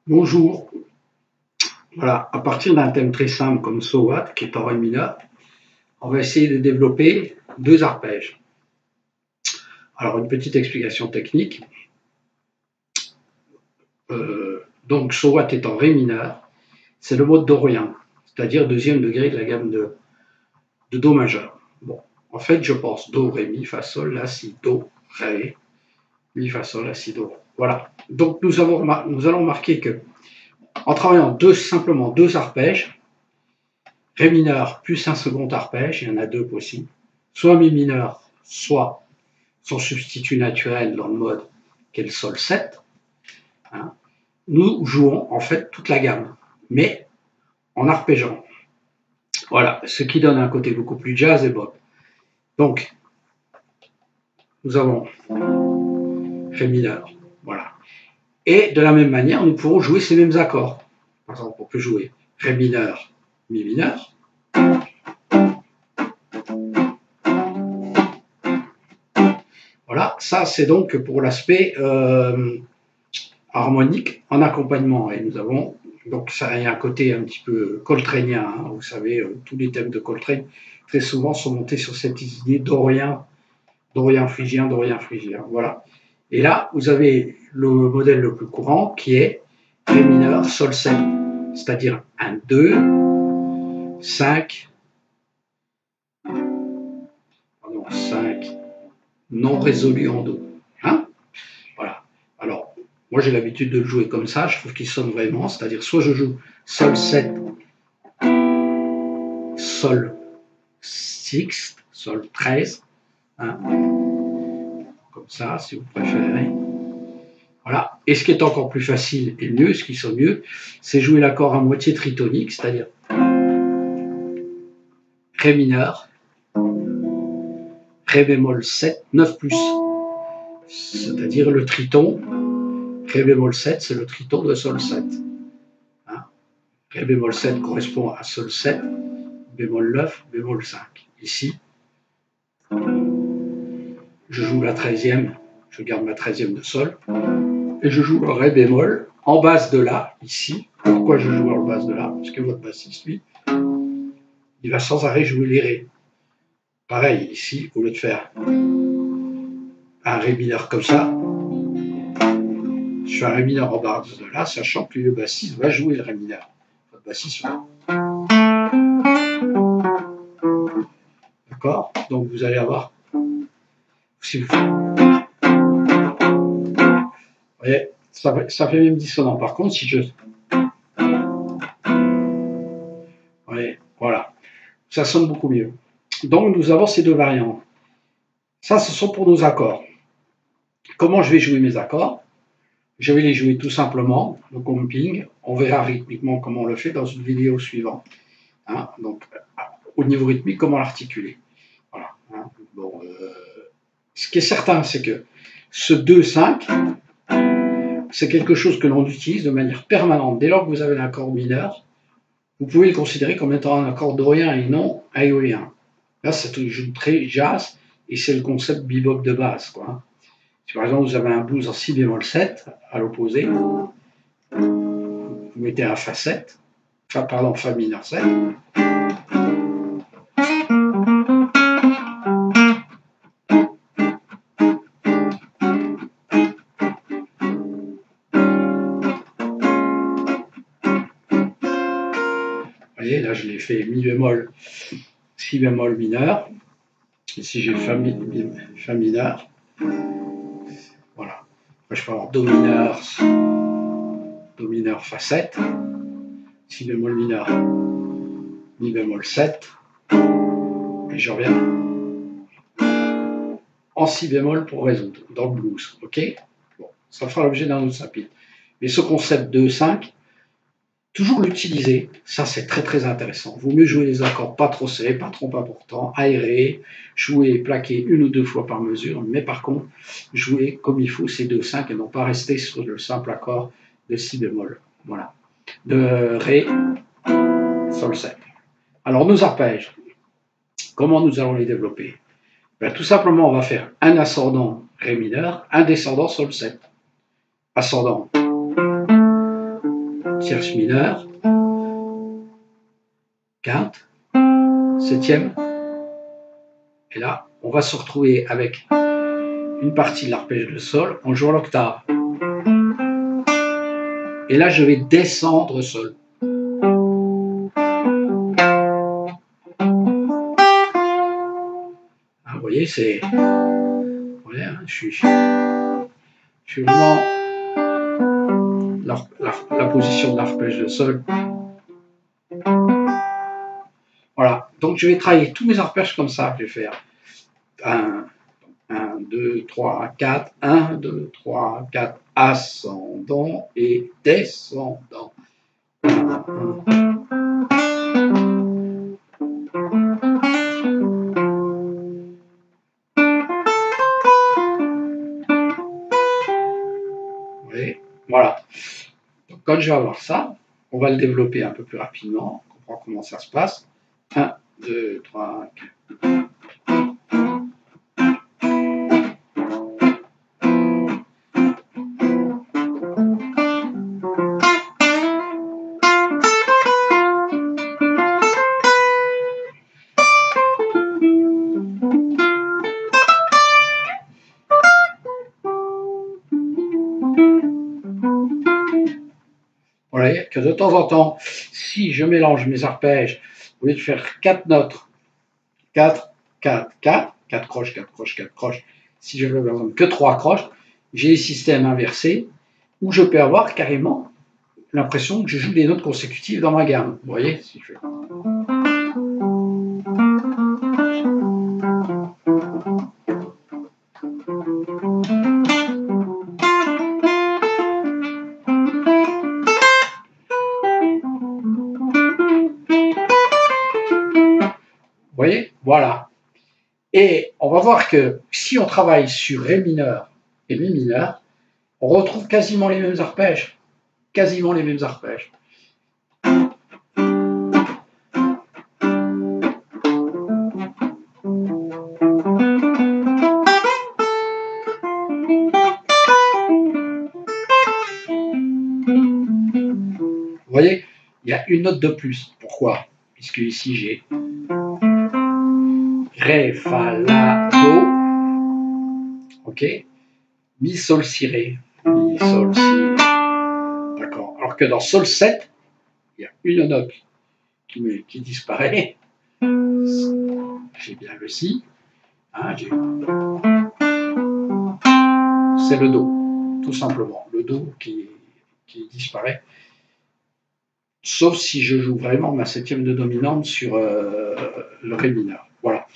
Bonjour. Voilà, à partir d'un thème très simple comme So What, qui est en Ré mineur, on va essayer de développer deux arpèges. Alors, une petite explication technique. Donc, So What est en Ré mineur, c'est le mode dorien, c'est-à-dire deuxième degré de la gamme de Do majeur. Bon, en fait, je pense Do, Ré, Mi, Fa, Sol, La, Si, Do, Ré, Mi, Fa, Sol, La, Si, Do. Voilà. Donc, nous allons marquer que, en travaillant simplement deux arpèges, Ré mineur plus un second arpège, il y en a deux possibles, soit Mi mineur, soit son substitut naturel dans le mode qui est le Sol 7. Hein. Nous jouons en fait toute la gamme, mais en arpégeant. Voilà, ce qui donne un côté beaucoup plus jazz et bop. Donc, nous avons Ré mineur, voilà. Et de la même manière, nous pourrons jouer ces mêmes accords. Par exemple, on peut jouer Ré mineur, Mi mineur. Voilà, ça c'est donc pour l'aspect harmonique en accompagnement. Et nous avons, donc ça y a un côté un petit peu coltranien, hein, vous savez, tous les thèmes de Coltrane, très souvent sont montés sur cette idée dorien, dorien-phrygien, dorien-phrygien, voilà. Et là, vous avez le modèle le plus courant qui est Ré mineur, Sol 7, c'est-à-dire un 2, 5, pardon, 5, non résolu en Do. Hein, voilà. Alors, moi j'ai l'habitude de le jouer comme ça, je trouve qu'il sonne vraiment, c'est-à-dire soit je joue Sol 7, Sol 6, Sol 13, hein, comme ça si vous préférez. Voilà. Et ce qui est encore plus facile et mieux, ce qui sonne mieux, c'est jouer l'accord à moitié tritonique, c'est-à-dire Ré mineur, Ré bémol 7, 9 plus, c'est-à-dire le triton. Ré bémol 7, c'est le triton de Sol 7. Hein, Ré bémol 7 correspond à Sol 7, bémol 9, bémol 5. Ici, je joue la 13e, je garde ma 13e de Sol, et je joue le Ré bémol en basse de La, ici. Pourquoi je joue en basse de La? Parce que votre bassiste, lui, il va sans arrêt jouer les Ré. Pareil, ici, au lieu de faire un Ré mineur comme ça, je fais un Ré mineur en basse de La, sachant que le bassiste va jouer le Ré mineur. Votre bassiste va. D'accord? Donc vous allez avoir, si vous voyez, ça fait même dissonant. Par contre, si je... voyez, voilà, ça sonne beaucoup mieux. Donc nous avons ces deux variantes. Ça, ce sont pour nos accords. Comment je vais jouer mes accords? Je vais les jouer tout simplement, le comping. On verra rythmiquement comment on le fait dans une vidéo suivante. Hein, donc, au niveau rythmique, comment l'articuler. Voilà. Hein, bon, ce qui est certain, c'est que ce 2-5, c'est quelque chose que l'on utilise de manière permanente. Dès lors que vous avez un accord mineur, vous pouvez le considérer comme étant un accord dorien et non aéolien. Là, c'est un jeu très jazz et c'est le concept bebop de base, quoi. Si par exemple vous avez un blues en si bémol 7, à l'opposé, vous mettez un Fa 7, Fa mineur 7. Vous voyez, là je l'ai fait Mi bémol, Si bémol mineur. Ici j'ai Fa mineur. Voilà. Après, je peux avoir Do mineur, Fa 7, Si bémol mineur, Mi bémol 7, et je reviens en Si bémol pour résoudre, dans le blues. Ok? Bon, ça fera l'objet d'un autre chapitre. Mais ce concept 2-5, toujours l'utiliser, ça c'est très très intéressant. Vaut mieux jouer les accords pas trop serrés, pas trop importants, aérés, jouer et plaquer une ou deux fois par mesure, mais par contre, jouer comme il faut ces 2-5 et non pas rester sur le simple accord de Si bémol. Voilà. De Ré, Sol 7. Alors nos arpèges, comment nous allons les développer? Ben, tout simplement, on va faire un ascendant Ré mineur, un descendant Sol 7. Ascendant tierce mineure, quinte, septième. Et là, on va se retrouver avec une partie de l'arpège de sol en jouant l'octave. Et là, je vais descendre sol. Ah, vous voyez, c'est... Voilà, hein, je suis vraiment... La position de l'arpège de sol. Voilà, donc je vais travailler tous mes arpèges comme ça. Je vais faire 1, 2, 3, 4, 1, 2, 3, 4, ascendant et descendant. 1, 1. Oui, voilà. Donc, quand je vais avoir ça, on va le développer un peu plus rapidement. On comprend comment ça se passe. 1, 2, 3, 4. Vous voyez que de temps en temps, si je mélange mes arpèges, au lieu de faire 4 notes, 4, 4, 4, 4 croches, 4 croches, 4 croches, si je veux par exemple que 3 croches, j'ai des systèmes inversés où je peux avoir carrément l'impression que je joue des notes consécutives dans ma gamme. Vous voyez, si je fais... Vous voyez, voilà. Et on va voir que si on travaille sur Ré mineur et Mi mineur, on retrouve quasiment les mêmes arpèges. Quasiment les mêmes arpèges. Vous voyez, il y a une note de plus. Pourquoi? Puisque ici j'ai Ré, Fa, La, Do. Ok? Mi, Sol, Si, Ré. Mi, Sol, Si, Ré. D'accord. Alors que dans Sol 7, il y a une note qui disparaît. J'ai bien le Si. Hein, c'est le Do, tout simplement. Le Do qui disparaît. Sauf si je joue vraiment ma septième de dominante sur le Ré mineur. Voilà.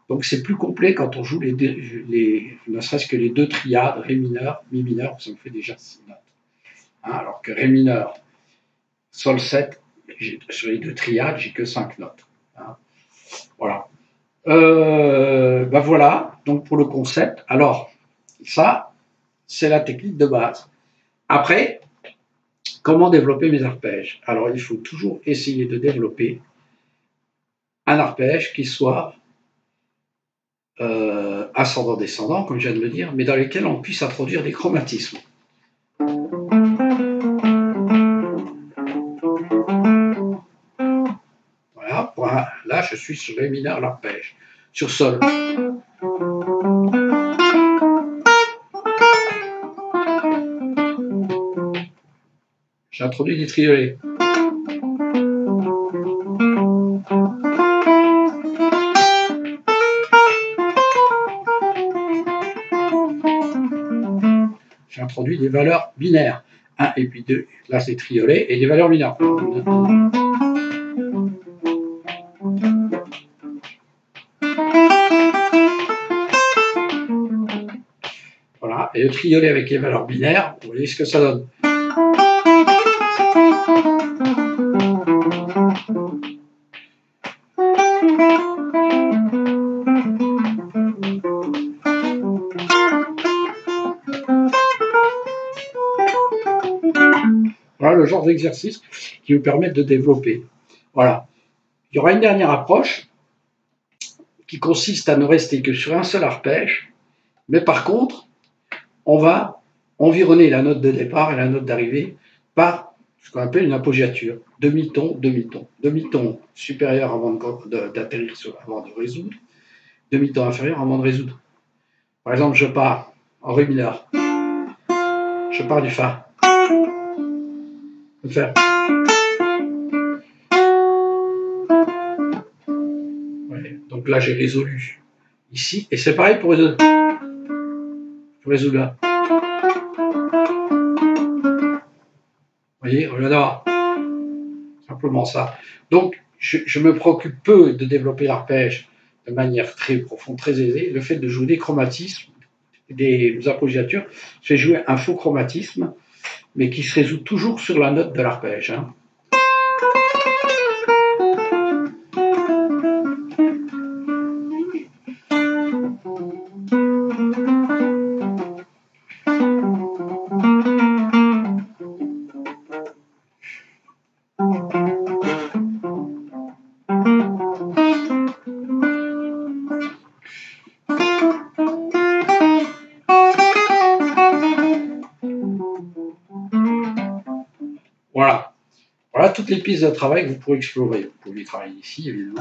Donc c'est plus complet quand on joue ne serait-ce que les deux triades, Ré mineur, Mi mineur, ça me fait déjà 6 notes. Hein, alors que Ré mineur, Sol 7, sur les deux triades, j'ai que 5 notes. Hein. Voilà. Ben voilà, donc pour le concept. Alors, ça, c'est la technique de base. Après, comment développer mes arpèges? Alors, il faut toujours essayer de développer un arpège qui soit ascendant-descendant, comme je viens de le dire, mais dans lesquels on puisse introduire des chromatismes. Voilà, là je suis sur Ré mineur, l'arpège. Sur Sol. J'introduis des triolets. J'introduis des valeurs binaires. 1 et puis 2, là c'est triolet, et des valeurs binaires. Voilà, et le triolet avec les valeurs binaires, vous voyez ce que ça donne. Voilà le genre d'exercice qui vous permet de développer. Voilà. Il y aura une dernière approche qui consiste à ne rester que sur un seul arpège, mais par contre, on va environner la note de départ et la note d'arrivée par ce qu'on appelle une appoggiature. Demi-ton, demi-ton. Demi-ton supérieur avant d'atterrir, avant de résoudre. Demi-ton inférieur avant de résoudre. Par exemple, je pars en ré mineur. Je pars du fa. Je vais faire. Ouais, donc là, j'ai résolu ici. Et c'est pareil pour résoudre. Je résous là. Vous voyez, au lieu d'avoir simplement ça. Donc, je me préoccupe peu de développer l'arpège de manière très profonde, très aisée. Le fait de jouer des chromatismes, des appoggiatures, fait jouer un faux chromatisme, mais qui se résout toujours sur la note de l'arpège. Hein. Voilà. Voilà toutes les pistes de travail que vous pourrez explorer. Vous pouvez les travailler ici, évidemment.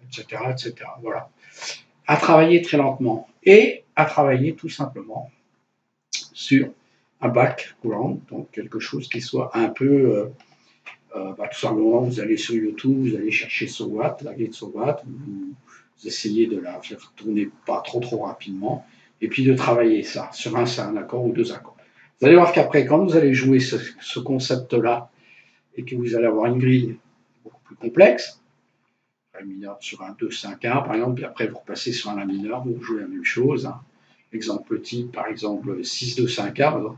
Etc., etc. Voilà. À travailler très lentement. Et à travailler tout simplement sur un background, donc quelque chose qui soit un peu... tout simplement, vous allez sur YouTube, vous allez chercher SOWAT, la grille de SOWAT, vous essayez de la faire tourner pas trop rapidement, et puis de travailler ça sur un accord ou deux accords. Vous allez voir qu'après, quand vous allez jouer ce concept-là, et que vous allez avoir une grille beaucoup plus complexe, Ré mineur sur un 2-5-1 par exemple, puis après vous repassez sur un La mineur, vous jouez la même chose. Hein. Exemple type, par exemple 6-2-5-1.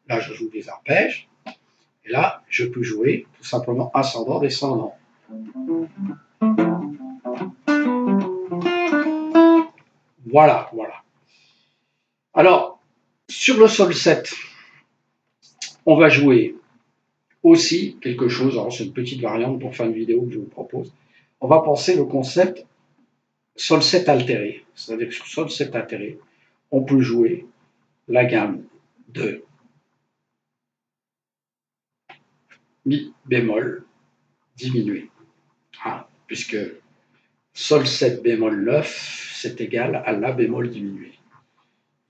Là, je joue des arpèges. Et là, je peux jouer tout simplement ascendant, descendant. Voilà, voilà. Alors, sur le sol 7, on va jouer aussi quelque chose, alors c'est une petite variante pour faire une vidéo que je vous propose. On va penser le concept sol 7 altéré. C'est-à-dire que sur sol 7 altéré, on peut jouer la gamme de mi bémol diminué. Hein, puisque sol 7 bémol 9, c'est égal à la bémol diminué.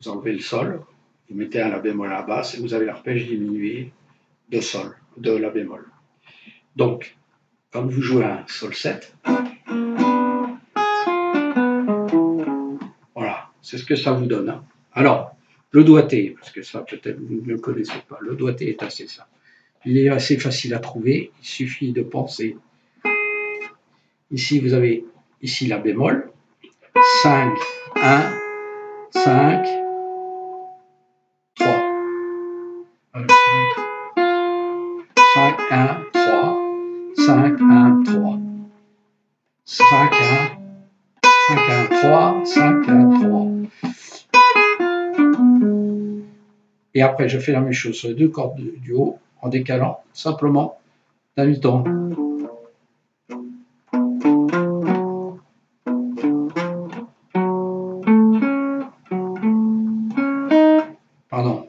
Vous enlevez le sol, vous mettez un La bémol à la basse et vous avez l'arpège diminué de sol, de La bémol. Donc, quand vous jouez un sol 7, voilà, c'est ce que ça vous donne. Hein. Alors, le doigté, parce que ça peut-être vous ne le connaissez pas, le doigté est assez simple. Il est assez facile à trouver, il suffit de penser. Ici, vous avez ici La bémol, 5, 1, 5, 3. 5, 1, 3, 5, 1, 3. 5, 1, 5, 1, 3, 5, 1, 3. Et après, je fais la même chose sur les deux cordes du haut en décalant simplement d'un mi-ton. Pardon.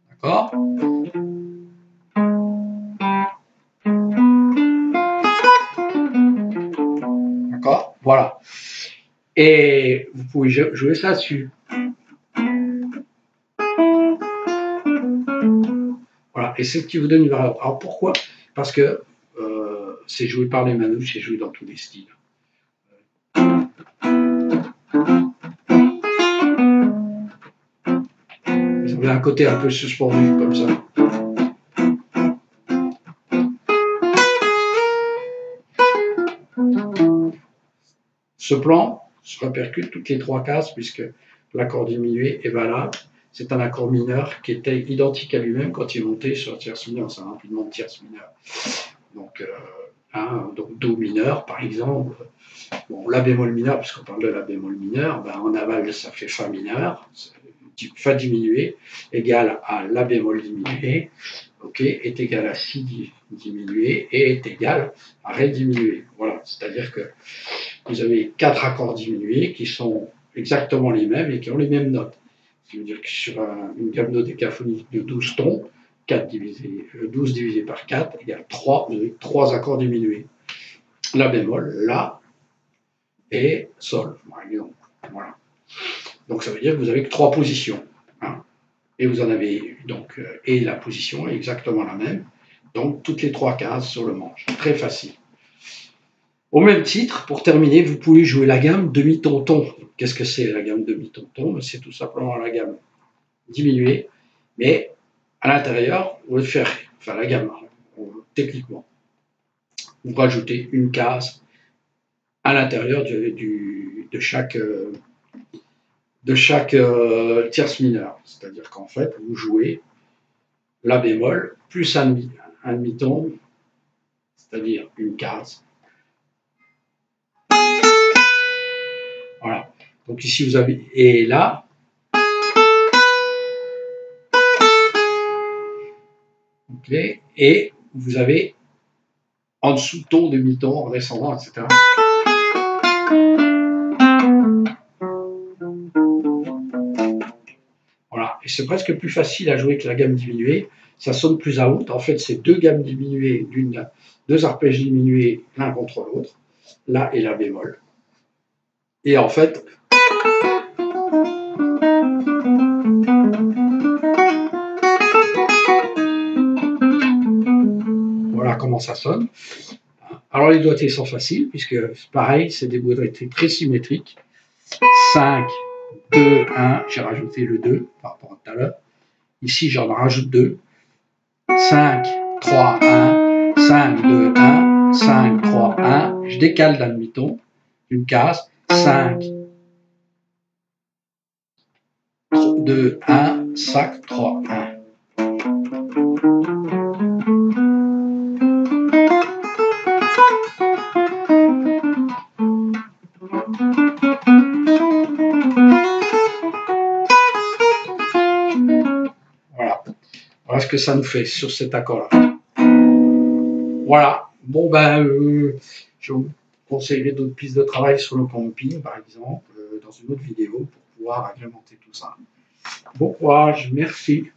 D'accord? D'accord? Voilà. Et vous pouvez jouer ça dessus. Voilà. Et c'est ce qui vous donne une variante. Alors pourquoi? Parce que c'est joué par les manouches, c'est joué dans tous les styles. Vous avez un côté un peu suspendu comme ça. Ce plan se répercute toutes les trois cases puisque l'accord diminué est valable. C'est un accord mineur qui était identique à lui-même quand il est monté sur la tierce mineure. C'est un rapidement de tierce mineure. Donc Do mineur, par exemple. Bon, La bémol mineur, puisqu'on parle de La bémol mineur, ben, en aval, ça fait Fa mineur, Fa diminué, égal à La bémol diminué, est égal à Si diminué et est égal à Ré diminué. Voilà, c'est-à-dire que vous avez 4 accords diminués qui sont exactement les mêmes et qui ont les mêmes notes. Ça veut dire que sur une gamme dodécaphonique de 12 tons, 12 divisé par 4 égale 3, vous avez 3 accords diminués. La bémol, La et Sol, par exemple. Voilà. Donc ça veut dire que vous avez que 3 positions. Hein. Et vous en avez donc, et la position est exactement la même. Donc toutes les 3 cases sur le manche. Très facile. Au même titre, pour terminer, vous pouvez jouer la gamme demi-ton-ton. Qu'est-ce que c'est la gamme demi-ton-ton? C'est tout simplement la gamme diminuée, mais à l'intérieur, vous pouvez faire, enfin la gamme, techniquement, vous rajoutez une case à l'intérieur de chaque tierce mineure. C'est-à-dire qu'en fait, vous jouez La bémol plus un demi-ton, c'est-à-dire une case. Voilà. Donc ici, vous avez, et là, okay, et vous avez en dessous ton, demi-ton, en descendant, etc. Voilà, et c'est presque plus facile à jouer que la gamme diminuée. Ça sonne plus à haute. En fait, c'est deux gammes diminuées, deux arpèges diminués l'un contre l'autre, La et La bémol. Et en fait, voilà comment ça sonne. Alors les doigtés sont faciles, puisque pareil, c'est des doigtés très symétriques. 5, 2, 1, j'ai rajouté le 2 par rapport à tout à l'heure. Ici, j'en rajoute 2. 5, 3, 1, 5, 2, 1, 5, 3, 1. Je décale d'un demi-ton, une case. 5, 2, 1, 5, 3, 1. Voilà. Voilà ce que ça nous fait sur cet accord-là. Voilà. Bon, ben, je vous conseillerais d'autres pistes de travail sur le camping, par exemple, dans une autre vidéo pour pouvoir agrémenter tout ça. Bon courage, merci.